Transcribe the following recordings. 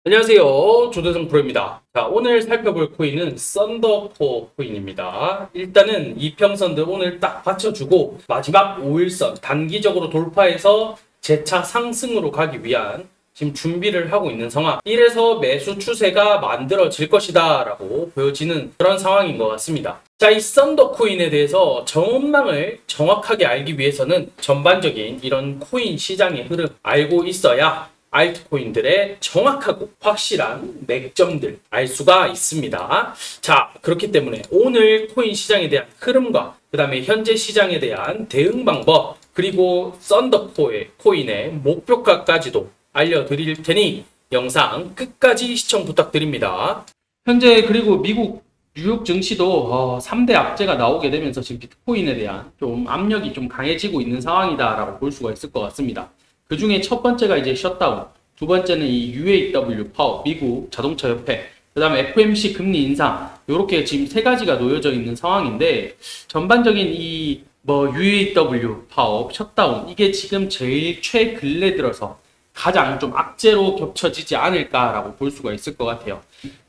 안녕하세요. 조대성 프로입니다. 자, 오늘 살펴볼 코인은 썬더코어 코인입니다. 일단은 이평선들 오늘 딱 받쳐주고 마지막 5일선 단기적으로 돌파해서 재차 상승으로 가기 위한 지금 준비를 하고 있는 상황. 이래서 매수 추세가 만들어질 것이다 라고 보여지는 그런 상황인 것 같습니다. 자, 이 썬더코인에 대해서 전망을 정확하게 알기 위해서는 전반적인 이런 코인 시장의 흐름 알고 있어야 알트코인들의 정확하고 확실한 맥점들 알 수가 있습니다. 자, 그렇기 때문에 오늘 코인 시장에 대한 흐름과 그 다음에 현재 시장에 대한 대응 방법 그리고 썬더코의 코인의 목표가까지도 알려드릴 테니 영상 끝까지 시청 부탁드립니다. 현재 그리고 미국 뉴욕 증시도 3대 악재가 나오게 되면서 지금 비트코인에 대한 좀 압력이 좀 강해지고 있는 상황이다라고 볼 수가 있을 것 같습니다. 그 중에 첫 번째가 이제 셧다운, 두 번째는 이 UAW 파업, 미국 자동차 협회, 그 다음에 FOMC 금리 인상, 이렇게 지금 세 가지가 놓여져 있는 상황인데, 전반적인 이 UAW 파업, 셧다운, 이게 지금 제일 최근래 들어서 가장 좀 악재로 겹쳐지지 않을까라고 볼 수가 있을 것 같아요.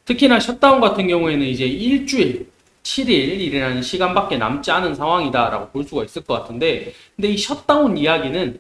특히나 셧다운 같은 경우에는 이제 일주일, 7일이라는 시간밖에 남지 않은 상황이다라고 볼 수가 있을 것 같은데, 근데 이 셧다운 이야기는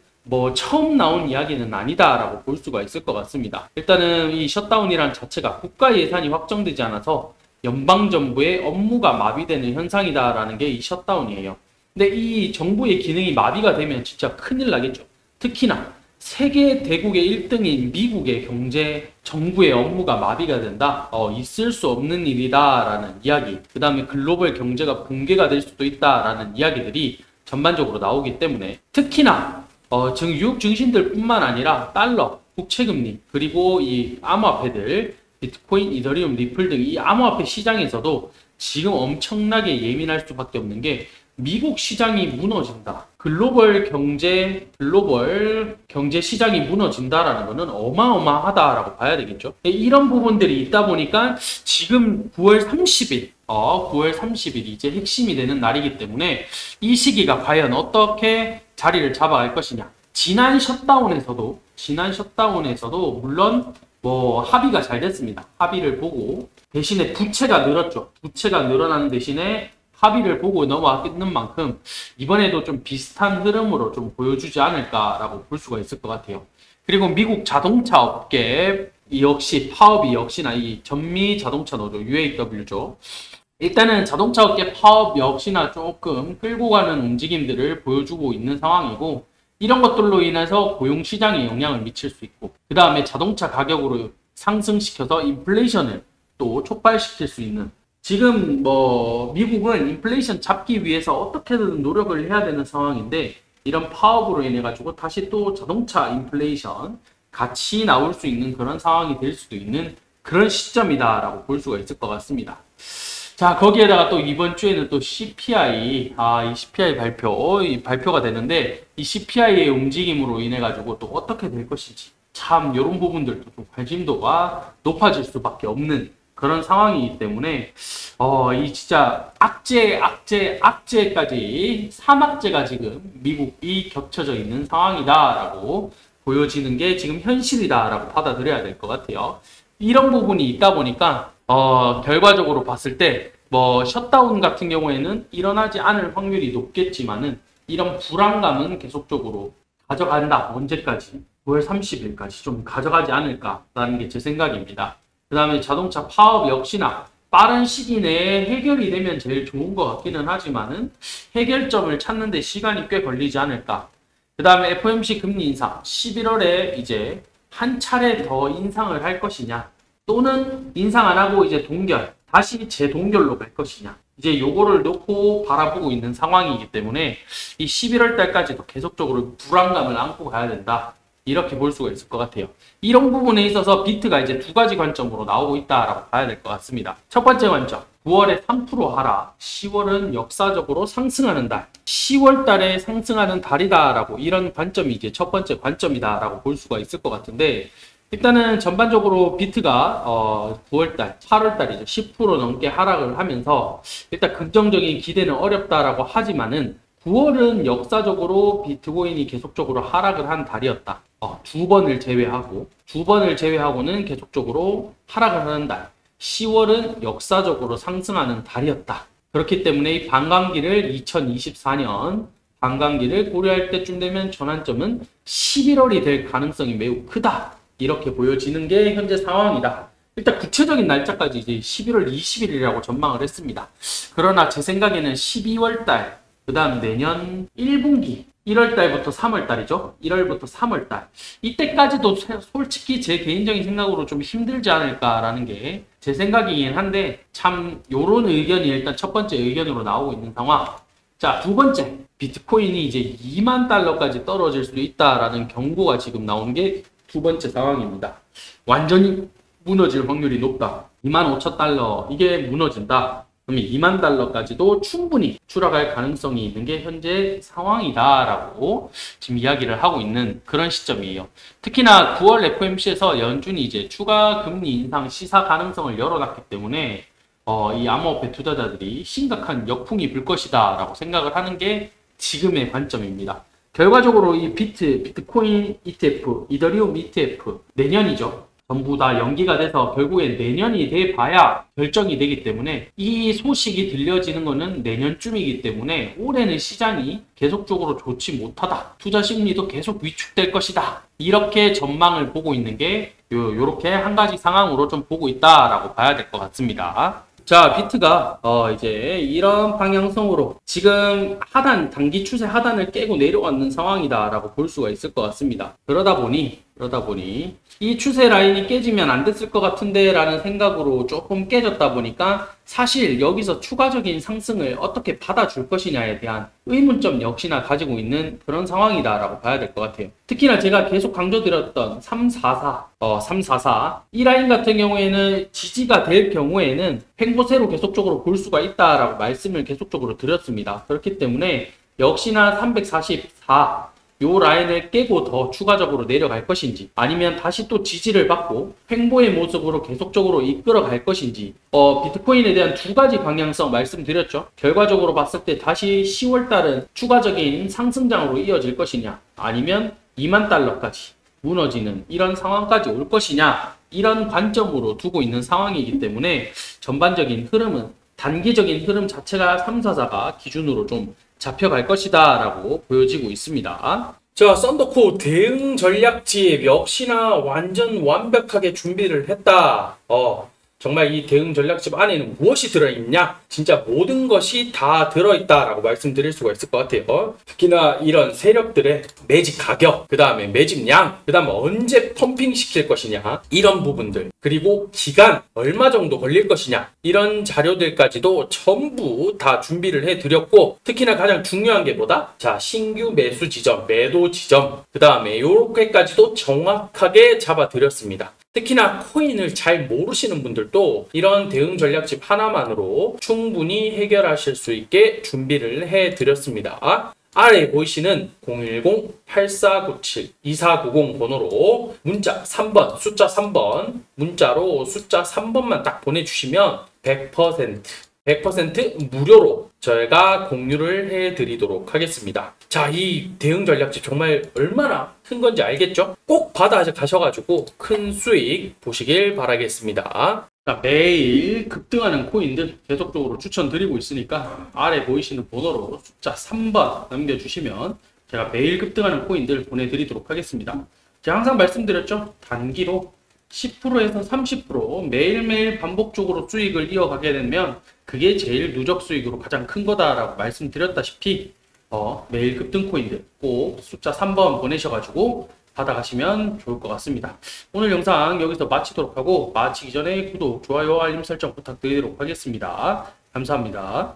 처음 나온 이야기는 아니다라고 볼 수가 있을 것 같습니다. 일단은 이 셧다운이란 자체가 국가 예산이 확정되지 않아서 연방정부의 업무가 마비되는 현상이다라는 게 이 셧다운이에요. 근데 이 정부의 기능이 마비가 되면 진짜 큰일 나겠죠. 특히나 세계 대국의 1등인 미국의 경제, 정부의 업무가 마비가 된다? 있을 수 없는 일이다라는 이야기, 그 다음에 글로벌 경제가 붕괴가 될 수도 있다라는 이야기들이 전반적으로 나오기 때문에 특히나 뉴욕 증신들 뿐만 아니라 달러, 국채금리, 그리고 이 암호화폐들, 비트코인, 이더리움, 리플 등 이 암호화폐 시장에서도 지금 엄청나게 예민할 수밖에 없는 게 미국 시장이 무너진다. 글로벌 경제 시장이 무너진다라는 것은 어마어마하다라고 봐야 되겠죠. 이런 부분들이 있다 보니까 지금 9월 30일 이제 핵심이 되는 날이기 때문에 이 시기가 과연 어떻게 자리를 잡아갈 것이냐. 지난 셧다운에서도 물론 합의가 잘 됐습니다. 합의를 보고 대신에 부채가 늘었죠. 부채가 늘어나는 대신에 합의를 보고 넘어왔는 만큼 이번에도 좀 비슷한 흐름으로 좀 보여주지 않을까라고 볼 수가 있을 것 같아요. 그리고 미국 자동차 업계 역시 파업이 역시나 이 전미 자동차 노조 UAW죠. 일단은 자동차 업계 파업 역시나 조금 끌고 가는 움직임들을 보여주고 있는 상황이고, 이런 것들로 인해서 고용 시장에 영향을 미칠 수 있고, 그 다음에 자동차 가격으로 상승시켜서 인플레이션을 또 촉발시킬 수 있는, 지금 미국은 인플레이션 잡기 위해서 어떻게든 노력을 해야 되는 상황인데, 이런 파업으로 인해 가지고 다시 또 자동차 인플레이션 같이 나올 수 있는 그런 상황이 될 수도 있는 그런 시점이다라고 볼 수가 있을 것 같습니다. 자, 거기에다가 또 이번 주에는 또 CPI, 이 CPI 발표가 되는데, 이 CPI의 움직임으로 인해 가지고 또 어떻게 될 것인지, 참 이런 부분들도 좀 관심도가 높아질 수밖에 없는 그런 상황이기 때문에 이 진짜 악재까지 3악재가 지금 미국이 겹쳐져 있는 상황이다라고 보여지는 게 지금 현실이다라고 받아들여야 될 것 같아요. 이런 부분이 있다 보니까 결과적으로 봤을 때 셧다운 같은 경우에는 일어나지 않을 확률이 높겠지만은 이런 불안감은 계속적으로 가져간다. 언제까지? 9월 30일까지 좀 가져가지 않을까라는 게 제 생각입니다. 그 다음에 자동차 파업 역시나 빠른 시기 내에 해결이 되면 제일 좋은 것 같기는 하지만은 해결점을 찾는 데 시간이 꽤 걸리지 않을까. 그 다음에 FOMC 금리 인상 11월에 이제 한 차례 더 인상을 할 것이냐, 또는 인상 안 하고 이제 다시 재동결로 갈 것이냐, 이제 요거를 놓고 바라보고 있는 상황이기 때문에 이 11월 달까지도 계속적으로 불안감을 안고 가야 된다, 이렇게 볼 수가 있을 것 같아요. 이런 부분에 있어서 비트가 이제 두 가지 관점으로 나오고 있다라고 봐야 될 것 같습니다. 첫 번째 관점, 9월에 3% 하락, 10월은 역사적으로 상승하는 달, 10월 달에 상승하는 달이다라고, 이런 관점이 이제 첫 번째 관점이다라고 볼 수가 있을 것 같은데, 일단은 전반적으로 비트가 9월달, 8월달이죠. 10% 넘게 하락을 하면서 일단 긍정적인 기대는 어렵다라고 하지만은 9월은 역사적으로 비트코인이 계속적으로 하락을 한 달이었다. 두 번을 제외하고는 계속적으로 하락을 하는 달. 10월은 역사적으로 상승하는 달이었다. 그렇기 때문에 이 반감기를 2024년 반감기를 고려할 때쯤 되면 전환점은 11월이 될 가능성이 매우 크다. 이렇게 보여지는 게 현재 상황이다. 일단 구체적인 날짜까지 이제 11월 20일이라고 전망을 했습니다. 그러나 제 생각에는 12월 달, 그 다음 내년 1분기, 1월 달부터 3월 달이죠. 1월부터 3월 달. 이때까지도 솔직히 제 개인적인 생각으로 좀 힘들지 않을까라는 게 제 생각이긴 한데, 참 요런 의견이 일단 첫 번째 의견으로 나오고 있는 상황. 자, 두 번째. 비트코인이 이제 2만 달러까지 떨어질 수도 있다라는 경고가 지금 나오는 게 두 번째 상황입니다. 완전히 무너질 확률이 높다. 25,000달러 이게 무너진다. 그러면 2만 달러까지도 충분히 추락할 가능성이 있는 게 현재 상황이다라고 지금 이야기를 하고 있는 그런 시점이에요. 특히나 9월 FOMC에서 연준이 이제 추가 금리 인상 시사 가능성을 열어놨기 때문에 이 암호화폐 투자자들이 심각한 역풍이 불 것이다라고 생각을 하는 게 지금의 관점입니다. 결과적으로 이 비트코인 ETF, 이더리움 ETF 내년이죠. 전부 다 연기가 돼서 결국엔 내년이 돼봐야 결정이 되기 때문에 이 소식이 들려지는 것은 내년쯤이기 때문에 올해는 시장이 계속적으로 좋지 못하다. 투자 심리도 계속 위축될 것이다. 이렇게 전망을 보고 있는 게 요렇게 한 가지 상황으로 좀 보고 있다라고 봐야 될 것 같습니다. 자, 비트가 이제 이런 방향성으로 지금 단기 추세 하단을 깨고 내려왔는 상황이다라고 볼 수가 있을 것 같습니다. 그러다 보니 이 추세 라인이 깨지면 안 됐을 것 같은데 라는 생각으로 조금 깨졌다 보니까 사실 여기서 추가적인 상승을 어떻게 받아줄 것이냐에 대한 의문점 역시나 가지고 있는 그런 상황이다라고 봐야 될 것 같아요. 특히나 제가 계속 강조드렸던 344 이 라인 같은 경우에는 지지가 될 경우에는 횡보세로 계속적으로 볼 수가 있다라고 말씀을 계속적으로 드렸습니다. 그렇기 때문에 역시나 344 요 라인을 깨고 더 추가적으로 내려갈 것인지 아니면 다시 또 지지를 받고 횡보의 모습으로 계속적으로 이끌어 갈 것인지 비트코인에 대한 두 가지 방향성 말씀드렸죠. 결과적으로 봤을 때 다시 10월 달은 추가적인 상승장으로 이어질 것이냐 아니면 2만 달러까지 무너지는 이런 상황까지 올 것이냐 이런 관점으로 두고 있는 상황이기 때문에 전반적인 흐름은 단기적인 흐름 자체가 344가 기준으로 좀 잡혀갈 것이다 라고 보여지고 있습니다. 자, 썬더코 대응 전략집 역시나 완전 완벽하게 준비를 했다. 정말 이 대응 전략집 안에는 무엇이 들어있냐? 진짜 모든 것이 다 들어있다라고 말씀드릴 수가 있을 것 같아요. 특히나 이런 세력들의 매집 가격, 그 다음에 매집량, 그 다음에 언제 펌핑 시킬 것이냐 이런 부분들, 그리고 기간 얼마 정도 걸릴 것이냐 이런 자료들까지도 전부 다 준비를 해드렸고, 특히나 가장 중요한 게 뭐다? 자, 신규 매수 지점, 매도 지점, 그 다음에 요렇게까지도 정확하게 잡아드렸습니다. 특히나 코인을 잘 모르시는 분들도 이런 대응 전략집 하나만으로 충분히 해결하실 수 있게 준비를 해드렸습니다. 아래에 보이시는 010-8497-2490 번호로 문자 3번, 숫자 3번, 문자로 숫자 3번만 딱 보내주시면 100% 무료로 저희가 공유를 해드리도록 하겠습니다. 자, 이 대응 전략집 정말 얼마나 큰 건지 알겠죠? 꼭 받아 가셔가지고 큰 수익 보시길 바라겠습니다. 자, 매일 급등하는 코인들 계속적으로 추천드리고 있으니까 아래 보이시는 번호로 숫자 3번 남겨주시면 제가 매일 급등하는 코인들 보내드리도록 하겠습니다. 제가 항상 말씀드렸죠? 단기로 10%에서 30% 매일매일 반복적으로 수익을 이어가게 되면 그게 제일 누적 수익으로 가장 큰 거다라고 말씀드렸다시피 매일 급등 코인들 꼭 숫자 3번 보내셔가지고 받아가시면 좋을 것 같습니다. 오늘 영상 여기서 마치도록 하고 마치기 전에 구독, 좋아요, 알림 설정 부탁드리도록 하겠습니다. 감사합니다.